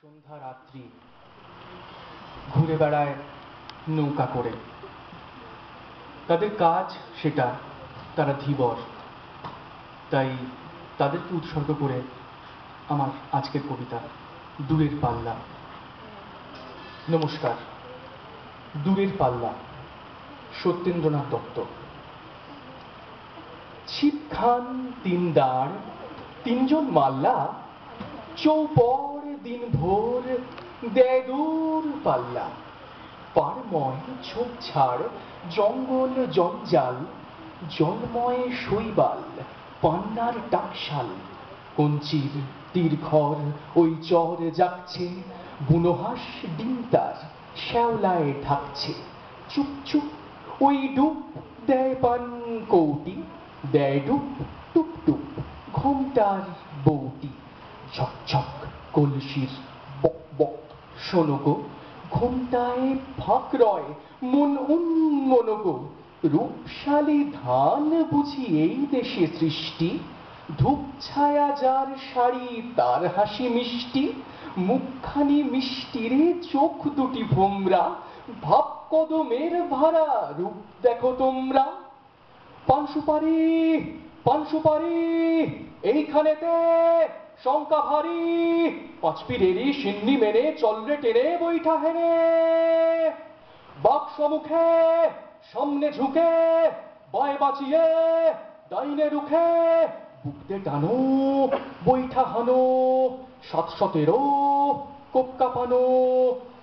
সন্ধ্যা রাত্রি ঘুরে বেড়ায় নৌকা করে। তাদের কাজ সেটা, তারা ধীবর। তাই তাদেরকে উৎসর্গ করে আমার আজকের কবিতা দূরের পাল্লা। নমস্কার। দূরের পাল্লা, সত্যেন্দ্রনাথ দত্ত। ছিপখান তিন দাঁড়, তিনজন মাল্লা, চৌপর দিন ভোর দেয় দূর পাল্লা। পাড়ময় ঝোপ ঝাড়, জঙ্গল জঞ্জাল, জলময় শৈবাল, পান্নার টাকশাল, কঞ্চির তীরঘর ওই চর জাগছে, বুনোহাঁস ডিম তার শ্যাওলায় ঢাকছে। চুপ চুপ ওই ডুব দেয় পান কৌটি, দেয় ডুব টুপ টুপ ঘোমটার বৌটি। ঝকঝক কলসির বক বক শোনো গো, ঘোমটায় ফাঁক রয় মন উন্মন গো। রূপশালী ধান বুঝি এই দেশে সৃষ্টি, ধূপ ছায়া যার শাড়ি তার হাসি মিষ্টি। মুখখানি মিষ্টি রে, চোখ দুটি ভোমরা, ভাব কদমের ভাড়া রূপ দেখো তোমরা। পান সুপারি, পান সুপারি, এইখানেতে শঙ্কা ভারী, পাঁচ পীরেরই সিন্নি মেনে চল রে টেনে বৈঠা হেনে। বাক সম্মুখে সামনে ঝুঁকে, বায় বাঁচিয়ে ডাইনে রুখে, বুকতে টানো বৈঠা হানো, 717 কোপ কাঁপানো।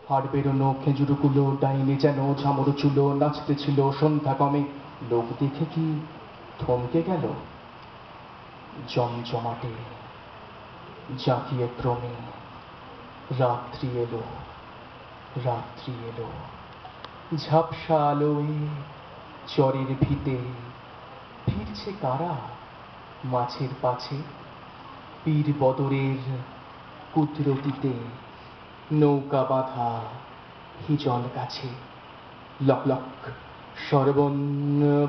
হাড় বেরোনো খেজুর গুলো, ডাইনে যেন ঝামর চুলো, নাচতেছিল সন্ধ্যা কমে। লোক দেখে কি থমকে গেল? জমজমাটে জাঁকিয়ে ক্রমে রাত্রি এলো, রাত্রি এলো। ঝাপসা আলোয় চরের ভিতে ফিরছে কারা মাছের পাছে? পীর বদরের কুদরতিতে নৌকা বাঁধা হিজল গাছে। লক লক সর্বণ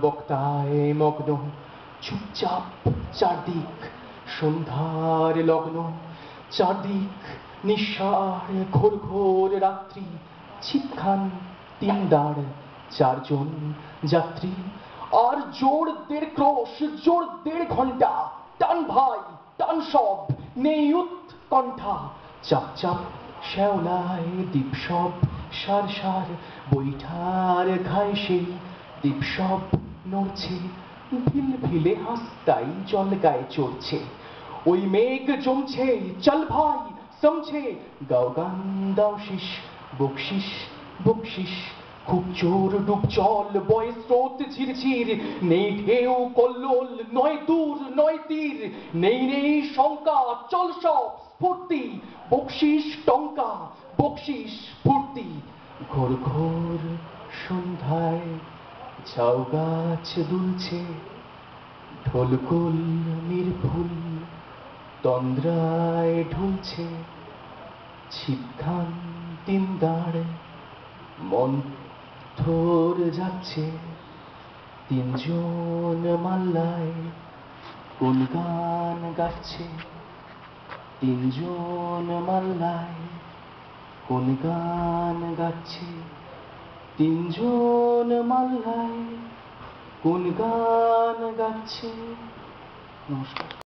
বক্তায় মগ্ন, চুপচাপ চারদিক সন্ধ্যার লগ্ন। চারদিক নিঃসার ঘোর ঘোর রাত্রি। ছিপখান তিন দাঁড়, চারজন যাত্রী। আর জোর 1.5 ক্রোশ, জোর 1.5 ঘন্টা। টান ভাই টান সব, নেই উৎকণ্ঠা। চাপ চাপ শ্যাওলায় দ্বীপ সব, সার সার বৈঠার ঘায় সেই দ্বীপ সব নড়ছে। ভিল ভিলে হাসতাই জল গায়ে চড়ছে। ওই মেঘ জমছে, চল ভাই সমঝে, গাও গান দাও শিস, বকশিস বকশিস। খুব জোর ডুব চল, বয় স্রোত ঝিরঝির, নেই ঢেউ কল্লোল, নয় দূর নয় তীর। নেই নেই শঙ্কা, চল সব স্ফূর্তি, বকশিস টঙ্কা বকশিস ফুর্তি। ঘোর ঘোর সন্ধ্যায় ঝাউ গাছ দুলছে, ঢোলকুল নির্ভুল তন্দ্রায় ঢুলছে। ছিপখান তিন দাঁড় মন্থর যাচ্ছে, তিনজন মাল্লায় কোন গান গাচ্ছে? তিনজন মাল্লায় কোন গান গাচ্ছে? তিনজন মাল্লায় কোন গান গাচ্ছে? নমস্কার।